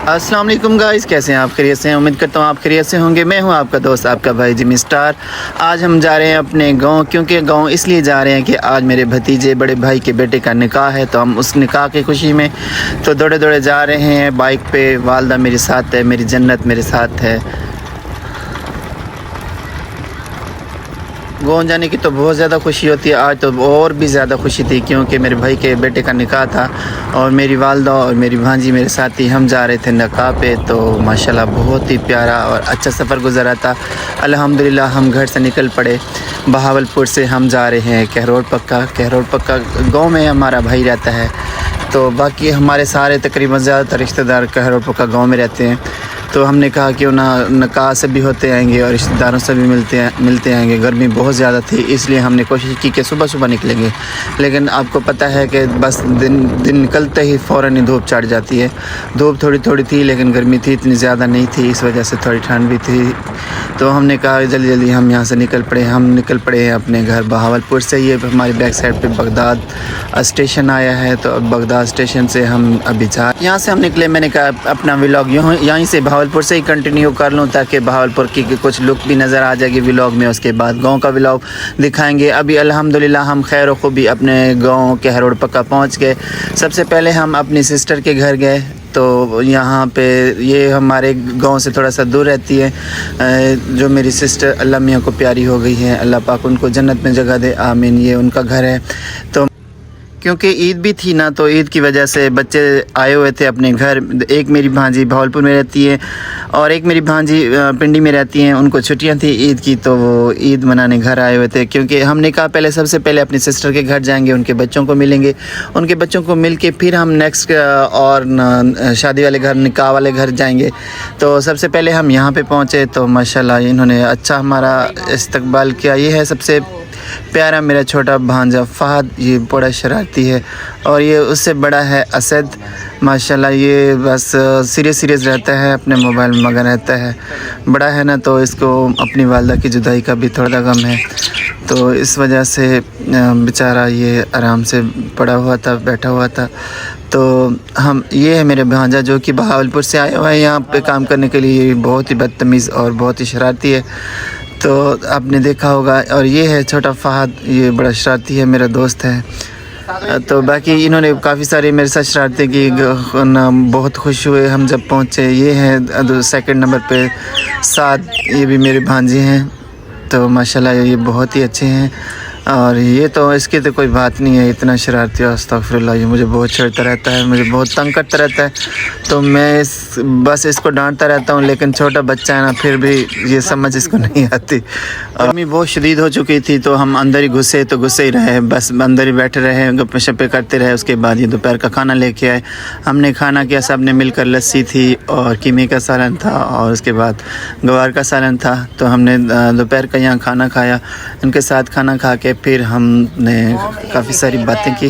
अस्सलाम वालेकुम गाइस, कैसे हैं आप? खैरियत से हैं? उम्मीद करता हूँ आप खैरियत से होंगे। मैं हूँ आपका दोस्त, आपका भाई जिमी स्टार। आज हम जा रहे हैं अपने गांव, क्योंकि गांव इसलिए जा रहे हैं कि आज मेरे भतीजे बड़े भाई के बेटे का निकाह है, तो हम उस निकाह की खुशी में तो दौड़े दौड़े जा रहे हैं बाइक पे। वालदा मेरे साथ है, मेरी जन्नत मेरे साथ है। गाँव जाने की तो बहुत ज़्यादा खुशी होती है, आज तो और भी ज़्यादा खुशी थी क्योंकि मेरे भाई के बेटे का निकाह था और मेरी वालदा और मेरी भांजी मेरे साथ ही हम जा रहे थे निकाह पे। तो माशाल्लाह बहुत ही प्यारा और अच्छा सफ़र गुजरा था। अल्हम्दुलिल्लाह हम घर से निकल पड़े। बहावलपुर से हम जा रहे हैं कहरोड पक्का गाँव में हमारा भाई रहता है, तो बाकी हमारे सारे तकरीबन ज़्यादातर रिश्तेदार कहरोड पक्का गाँव में रहते हैं। तो हमने कहा कि ना निकाह से भी होते आएंगे और रिश्तेदारों से भी मिलते आएंगे। गर्मी बहुत ज़्यादा थी, इसलिए हमने कोशिश की कि सुबह सुबह निकलेंगे, लेकिन आपको पता है कि बस दिन निकलते ही फ़ौरन ही धूप चढ़ जाती है। धूप थोड़ी थोड़ी थी लेकिन गर्मी थी इतनी ज़्यादा नहीं थी, इस वजह से थोड़ी ठंड भी थी। तो हमने कहा जल्दी जल्दी हम यहाँ से निकल पड़े। हम निकल पड़े हैं अपने घर बहावलपुर से। ये हमारी बैक साइड पे बगदाद स्टेशन आया है, तो अब बगदाद स्टेशन से हम अभी यहाँ से हम निकले। मैंने कहा अपना व्लॉग यहीं से बहावलपुर से ही कंटिन्यू कर लूँ ताकि बहावलपुर की कुछ लुक भी नज़र आ जाएगी व्लॉग में। उसके बाद गांव का व्लॉग दिखाएंगे। अभी अल्हम्दुलिल्लाह हम खैर खूबी अपने गांव कहरोड पक्का पहुंच गए। सबसे पहले हम अपनी सिस्टर के घर गए, तो यहाँ पे ये हमारे गांव से थोड़ा सा दूर रहती है। जो मेरी सिस्टर अल्लाह मियाँ को प्यारी हो गई है, अल्लाह पाक उनको जन्नत में जगह दे, आमीन। ये उनका घर है। तो क्योंकि ईद भी थी ना, तो ईद की वजह से बच्चे आए हुए थे अपने घर। एक मेरी भांजी भावलपुर में रहती है और एक मेरी भांजी पिंडी में रहती हैं। उनको छुट्टियां थी ईद की, तो वो ईद मनाने घर आए हुए थे। क्योंकि हमने कहा पहले सबसे पहले अपनी सिस्टर के घर जाएंगे, उनके बच्चों को मिलेंगे। उनके बच्चों को मिल के फिर हम नेक्स्ट और शादी वाले घर, निकाह वाले घर जाएंगे। तो सबसे पहले हम यहाँ पर पहुँचे, तो माशाल्लाह इन्होंने अच्छा हमारा इस्तकबाल किया। ये है सबसे प्यारा मेरा छोटा भांजा फ़हद, ये बड़ा शरारती है, और ये उससे बड़ा है असद। माशाल्लाह ये बस सीरियस रहता है, अपने मोबाइल में मगन रहता है। बड़ा है ना, तो इसको अपनी वालदा की जुदाई का भी थोड़ा गम है, तो इस वजह से बेचारा ये आराम से पड़ा हुआ था, बैठा हुआ था। तो हम ये है मेरे भांजा जो कि बहावलपुर से आया हुआ है यहाँ पे काम करने के लिए। बहुत ही बदतमीज़ और बहुत ही शरारती है, तो आपने देखा होगा। और ये है छोटा फ़हद, ये बड़ा शरारती है, मेरा दोस्त है। तो बाकी इन्होंने काफ़ी सारी मेरे साथ शरारतें की, बहुत खुश हुए हम जब पहुँचे। ये है सेकंड नंबर पे साथ, ये भी मेरे भांजे हैं। तो माशाल्लाह ये बहुत ही अच्छे हैं, और ये तो इसकी तो कोई बात नहीं है, इतना शरारती है, अस्तगफिरुल्लाह। ये मुझे बहुत छेड़ता रहता है, मुझे बहुत तंग करता रहता है, तो मैं बस इसको डांटता रहता हूँ। लेकिन छोटा बच्चा है ना, फिर भी ये समझ इसको नहीं आती। गर्मी बहुत शदीद हो चुकी थी, तो हम अंदर ही घुसे ही रहे, बस अंदर ही बैठे रहे, गप्पे शप्पे करते रहे। उसके बाद ये दोपहर का खाना लेके आए, हमने खाना किया सब ने मिलकर। लस्सी थी और कीमे का सालन था और उसके बाद गवार का सालन था। तो हमने दोपहर का यहाँ खाना खाया। इनके साथ खाना खा के फिर हमने काफ़ी सारी बातें की।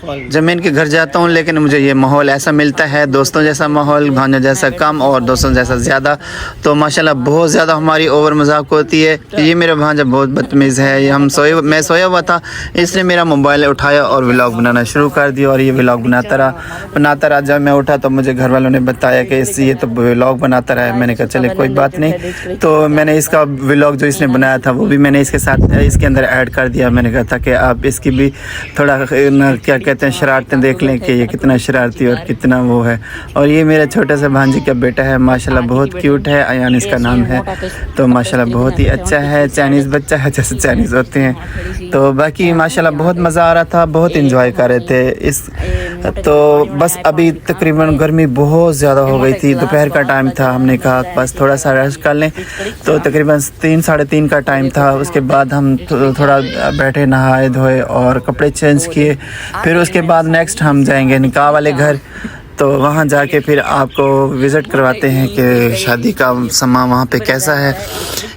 जब मैं इनके घर जाता हूँ, लेकिन मुझे ये माहौल ऐसा मिलता है, दोस्तों जैसा माहौल, भांजा जैसा कम और दोस्तों जैसा ज़्यादा। तो माशाल्लाह बहुत ज़्यादा हमारी ओवर मजाक होती है। ये मेरा भांजा बहुत बदतमीज़ है। मैं सोया हुआ था, इसने मेरा मोबाइल उठाया और व्लॉग बनाना शुरू कर दिया, और ये व्लॉग बनाता रहा। जब मैं उठा तो मुझे घर वालों ने बताया कि ये तो व्लॉग बनाता रहा है। मैंने कहा चले कोई बात नहीं, तो मैंने इसका व्लॉग जो इसने बनाया था वो भी मैंने इसके अंदर ऐड कर दिया। मैंने कहा था कि आप इसकी भी थोड़ा क्या कहते हैं शरारतें देख लें कि ये कितना शरारती और कितना वो है। और ये मेरा छोटा सा भांजी का बेटा है, माशाल्लाह बहुत क्यूट है, अयान इसका नाम है। तो माशाल्लाह बहुत ही अच्छा है, चाइनीज़ बच्चा है जैसे चाइनीज़ होते हैं। तो बाकी माशाल्लाह बहुत मज़ा आ रहा था, बहुत इंजॉय कर रहे थे तो बस अभी तकरीबन गर्मी बहुत ज़्यादा हो गई थी, दोपहर का टाइम था। हमने कहा बस थोड़ा सा रेस्ट कर लें, तो तकरीबन 3-3:30 का टाइम था। उसके बाद हम थोड़ा बैठे, नहाए धोए और कपड़े चेंज किए। फिर उसके बाद नेक्स्ट हम जाएंगे निकाह वाले घर, तो वहाँ जाके फिर आपको विज़िट करवाते हैं कि शादी का समा वहाँ पे कैसा है।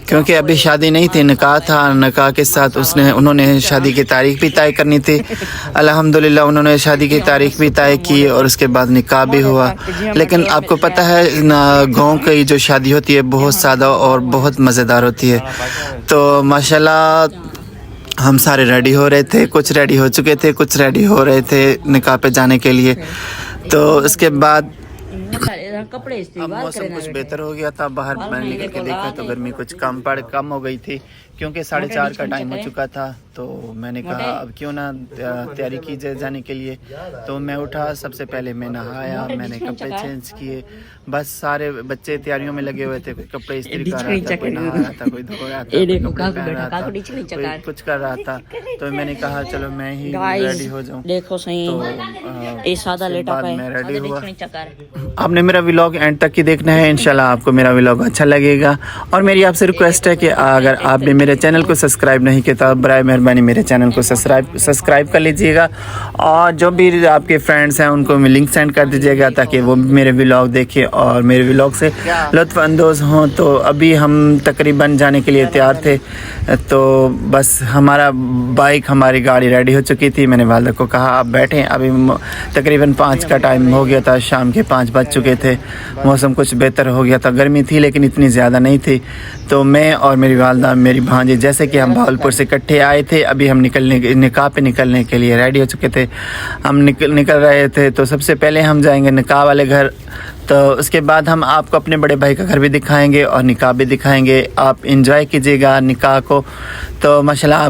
क्योंकि अभी शादी नहीं थी, निकाह था। निकाह के साथ उन्होंने शादी की तारीख भी तय करनी थी। अल्हम्दुलिल्लाह उन्होंने शादी की तारीख भी तय की और उसके बाद निकाह भी हुआ। लेकिन आपको पता है गांव की जो शादी होती है बहुत सादा और बहुत मज़ेदार होती है। तो माशाल्लाह हम सारे रेडी हो रहे थे, कुछ रेडी हो चुके थे, कुछ रेडी हो रहे थे निकाह पे जाने के लिए। तो उसके बाद अब मौसम कुछ बेहतर हो गया था, बाहर मैंने निकल के देखा तो गर्मी कुछ कम हो गई थी, क्योंकि 4:30 का टाइम हो चुका था। तो मैंने कहा अब क्यों ना तैयारी की जाए जाने के लिए। तो मैं उठा, सबसे पहले मैं नहाया, मैंने कपड़े चेंज किए, बस सारे बच्चे तैयारियों में लगे हुए थे। कोई कपड़े इस्त्री कर रहा था, कोई नहा रहा था, कोई धो रहा था, कोई कपड़े पहन रहा था, कोई कुछ कर रहा था। तो मैंने कहा चलो मैं ही रेडी हो जाऊँ। देखो सही तो बाद मैं रेडी हुआ। आपने मेरा व्लॉग एंड तक ही देखना है, इंशाल्लाह आपको मेरा व्लॉग अच्छा लगेगा। और मेरी आपसे रिक्वेस्ट है कि अगर आपने मेरे चैनल को सब्सक्राइब नहीं किया तो बराए मेहरबानी मेरे चैनल को सब्सक्राइब कर लीजिएगा, और जो भी आपके फ्रेंड्स हैं उनको लिंक सेंड कर दीजिएगा ताकि वो मेरे व्लॉग देखें और मेरे व्लॉग से लुत्फ़ अंदोज़ हों। तो अभी हम तकरीबन जाने के लिए तैयार थे, तो बस हमारा बाइक, हमारी गाड़ी रेडी हो चुकी थी। मैंने वालिदा को कहा आप बैठें, अभी तकरीबन 5 का टाइम हो गया था, शाम के 5 बज चुके थे, मौसम कुछ बेहतर हो गया था। गर्मी थी लेकिन इतनी ज़्यादा नहीं थी। तो मैं और मेरी वालिदा, मेरी भांजी, जैसे कि हम भावलपुर से इकट्ठे आए थे, अभी हम निकाह पे निकलने के लिए रेडी हो चुके थे। हम निकल रहे थे। तो सबसे पहले हम जाएंगे निकाह वाले घर, तो उसके बाद हम आपको अपने बड़े भाई का घर भी दिखाएंगे और निकाह भी दिखाएंगे। आप एंजॉय कीजिएगा निकाह को। तो माशाल्लाह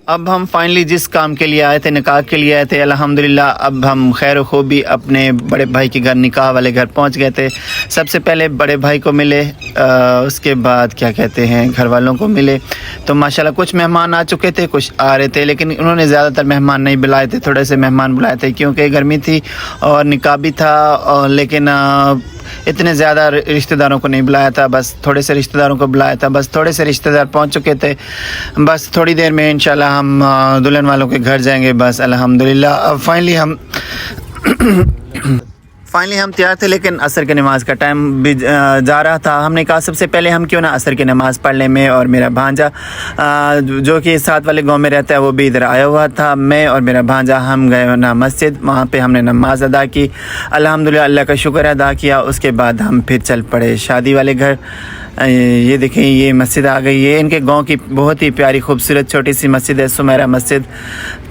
अब हम फाइनली जिस काम के लिए आए थे, निकाह के लिए आए थे, अल्हम्दुलिल्लाह अब हम खैर खूबी अपने बड़े भाई के घर, निकाह वाले घर पहुंच गए थे। सबसे पहले बड़े भाई को मिले, उसके बाद क्या कहते हैं घर वालों को मिले। तो माशाल्लाह कुछ मेहमान आ चुके थे, कुछ आ रहे थे, लेकिन उन्होंने ज़्यादातर मेहमान नहीं बुलाए थे, थोड़े से मेहमान बुलाए थे क्योंकि गर्मी थी और निकाह भी था। और लेकिन इतने ज़्यादा रिश्तेदारों को नहीं बुलाया था, बस थोड़े से रिश्तेदारों को बुलाया था। बस थोड़े से रिश्तेदार पहुंच चुके थे, बस थोड़ी देर में इंशाल्लाह हम दुल्हन वालों के घर जाएंगे। बस अल्हम्दुलिल्लाह अब फाइनली हम तैयार थे, लेकिन असर की नमाज़ का टाइम भी जा रहा था। हमने कहा सबसे पहले हम क्यों ना असर की नमाज़ पढ़ लें। मैं और मेरा भांजा जो कि साथ वाले गांव में रहता है वो भी इधर आया हुआ था। मैं और मेरा भांजा हम गए ना मस्जिद, वहाँ पे हमने नमाज़ अदा की, अल्हम्दुलिल्लाह अल्लाह का शुक्र अदा किया। उसके बाद हम फिर चल पड़े शादी वाले घर। ये देखें ये मस्जिद आ गई, ये इनके गांव की बहुत ही प्यारी खूबसूरत छोटी सी मस्जिद है, सुमेरा मस्जिद।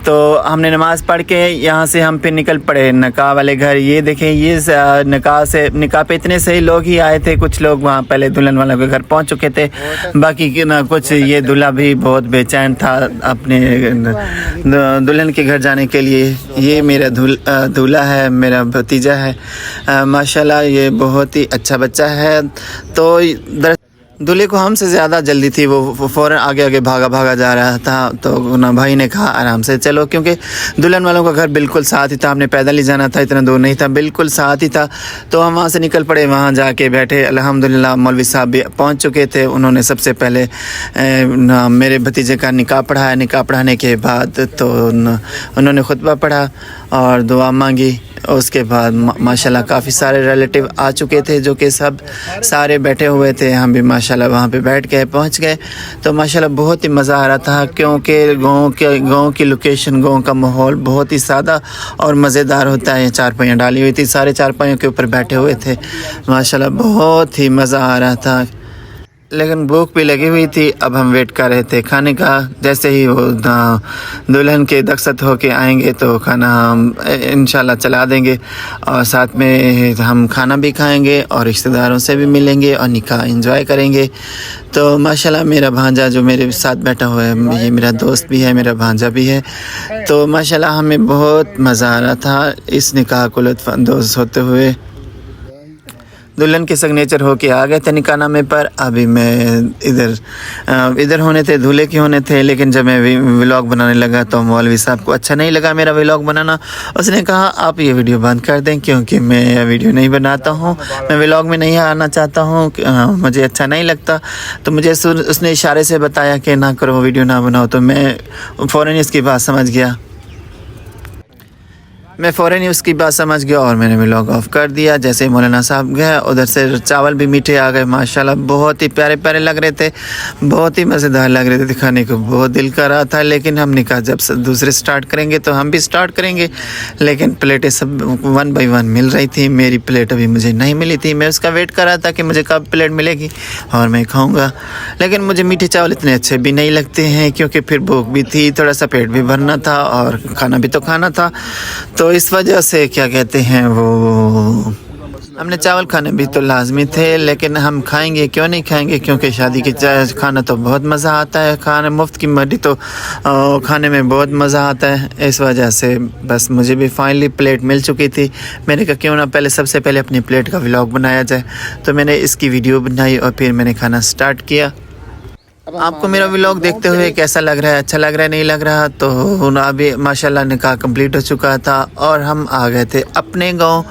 तो हमने नमाज़ पढ़ के यहाँ से हम फिर निकल पड़े निकाह वाले घर। ये देखें ये निकाह पे इतने सही लोग ही आए थे, कुछ लोग वहाँ पहले दुल्हन वालों के घर पहुँच चुके थे, बाकी ना कुछ ये दूल्हा भी बहुत बेचैन था अपने दुल्हन के घर जाने के लिए। ये मेरा दूल्हा है, मेरा भतीजा है, माशाल्लाह ये बहुत ही अच्छा बच्चा है। तो दूल्हे को हमसे ज़्यादा जल्दी थी, वो फ़ौरन आगे आगे भागा जा रहा था। तो ना भाई ने कहा आराम से चलो, क्योंकि दुल्हन वालों का घर बिल्कुल साथ ही था, हमने पैदल ही जाना था, इतना दूर नहीं था, बिल्कुल साथ ही था। तो हम वहाँ से निकल पड़े, वहाँ जाके बैठे। अल्हम्दुलिल्लाह मौलवी साहब भी पहुँच चुके थे। उन्होंने सबसे पहले मेरे भतीजे का निकाह पढ़ाया। निकाह पढ़ाने के बाद तो उन्होंने खुतबा पढ़ा और दुआ मांगी। उसके बाद माशाल्लाह काफ़ी सारे रिलेटिव आ चुके थे, जो कि सब सारे बैठे हुए थे। हम भी माशाल्लाह वहाँ पे बैठ गए, पहुँच गए। तो माशाल्लाह बहुत ही मज़ा आ रहा था, क्योंकि गांव की लोकेशन, गांव का माहौल बहुत ही सादा और मज़ेदार होता है। चारपाइयाँ डाली हुई थी, सारे चारपाइयों के ऊपर बैठे हुए थे, माशाल्लाह बहुत ही मज़ा आ रहा था। लेकिन भूख भी लगी हुई थी। अब हम वेट कर रहे थे खाने का। जैसे ही वो दुल्हन के दस्तखत होके आएंगे तो खाना हम इंशाल्लाह चला देंगे, और साथ में हम खाना भी खाएंगे और रिश्तेदारों से भी मिलेंगे और निकाह एंजॉय करेंगे। तो माशाल्लाह मेरा भांजा जो मेरे साथ बैठा हुआ है, ये मेरा दोस्त भी है, मेरा भांजा भी है। तो माशाल्लाह हमें बहुत मज़ा आ रहा था इस निकाह को लुत्फ़ अंदोज़ होते हुए। दुल्हन के सिग्नेचर होके आ गए थे निकाहनामे पर। अभी मैं इधर होने थे, दूल्हे के होने थे, लेकिन जब मैं व्लॉग बनाने लगा तो मौलवी साहब को अच्छा नहीं लगा मेरा व्लॉग बनाना। उसने कहा आप ये वीडियो बंद कर दें, क्योंकि मैं वीडियो नहीं बनाता हूँ, मैं व्लॉग में नहीं आना चाहता हूँ, मुझे अच्छा नहीं लगता। तो मुझे उसने इशारे से बताया कि ना करो, वीडियो ना बनाओ। तो मैं फ़ौरन इसकी बात समझ गया। मैं फ़ौरन ही उसकी बात समझ गया और मैंने व्लॉग ऑफ कर दिया। जैसे ही मौलाना साहब गए उधर से चावल भी मीठे आ गए माशाल्लाह, बहुत ही प्यारे प्यारे लग रहे थे, बहुत ही मज़ेदार लग रहे थे, दिखाने को बहुत दिल कर रहा था। लेकिन हमने कहा जब दूसरे स्टार्ट करेंगे तो हम भी स्टार्ट करेंगे। लेकिन प्लेटें सब 1 बाय 1 मिल रही थी, मेरी प्लेट अभी मुझे नहीं मिली थी। मैं उसका वेट कर रहा था कि मुझे कब प्लेट मिलेगी और मैं खाऊँगा। लेकिन मुझे मीठे चावल इतने अच्छे भी नहीं लगते हैं, क्योंकि फिर भूख भी थी, थोड़ा सा पेट भी भरना था और खाना भी तो खाना था। तो इस वजह से क्या कहते हैं वो, हमने चावल खाने भी तो लाजमी थे, लेकिन हम खाएंगे क्यों नहीं खाएंगे, क्योंकि शादी के खाना तो बहुत मज़ा आता है, खाने मुफ्त की मर्डी तो खाने में बहुत मज़ा आता है। इस वजह से बस मुझे भी फाइनली प्लेट मिल चुकी थी। मैंने कहा क्यों ना पहले सबसे पहले अपनी प्लेट का व्लॉग बनाया जाए, तो मैंने इसकी वीडियो बनाई और फिर मैंने खाना स्टार्ट किया। आपको मेरा व्लॉग देखते हुए कैसा लग रहा है, अच्छा लग रहा है, नहीं लग रहा? तो अभी माशाल्लाह निकाह कंप्लीट हो चुका था और हम आ गए थे अपने गांव,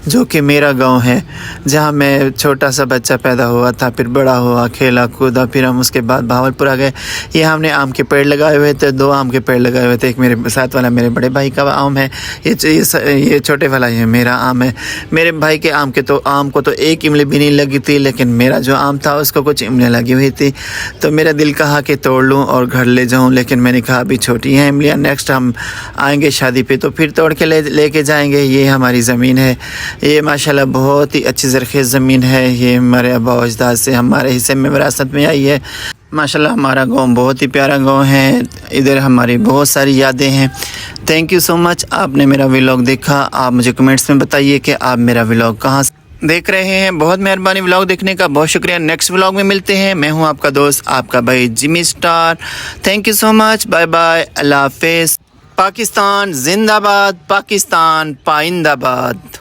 जो कि मेरा गांव है, जहां मैं छोटा सा बच्चा पैदा हुआ था, फिर बड़ा हुआ, खेला कूदा, फिर हम उसके बाद भावलपुर आ गए। ये हमने आम के पेड़ लगाए हुए थे, 2 आम के पेड़ लगाए हुए थे। एक मेरे साथ वाला मेरे बड़े भाई का आम है, ये छोटे वाला ये मेरा आम है। मेरे भाई के आम को तो एक इमली भी नहीं लगी थी, लेकिन मेरा जो आम था उसको कुछ इमलियाँ लगी हुई थी। तो मेरा दिल कहा कि तोड़ लूं और घर ले जाऊं, लेकिन मैंने कहा अभी छोटी हैं इमलियाँ, नेक्स्ट हम आएंगे शादी पे तो फिर तोड़ के लेके जाएंगे। ये हमारी ज़मीन है, ये माशाल्लाह बहुत ही अच्छी ज़रख़ेज़ ज़मीन है। ये हमारे आबा अजदाद से हमारे हिस्से में विरासत में आई है। माशाल्लाह हमारा गांव बहुत ही प्यारा गांव है, इधर हमारी बहुत सारी यादें हैं। थैंक यू सो मच, आपने मेरा व्लॉग देखा। आप मुझे कमेंट्स में बताइए कि आप मेरा व्लॉग कहाँ देख रहे हैं। बहुत मेहरबानी व्लॉग देखने का, बहुत शुक्रिया। नेक्स्ट व्लॉग में मिलते हैं। मैं हूं आपका दोस्त, आपका भाई Jimmy star. Thank you so much, bye bye, अल्लाह हाफिज़। पाकिस्तान जिंदाबाद, पाकिस्तान पाइंदाबाद।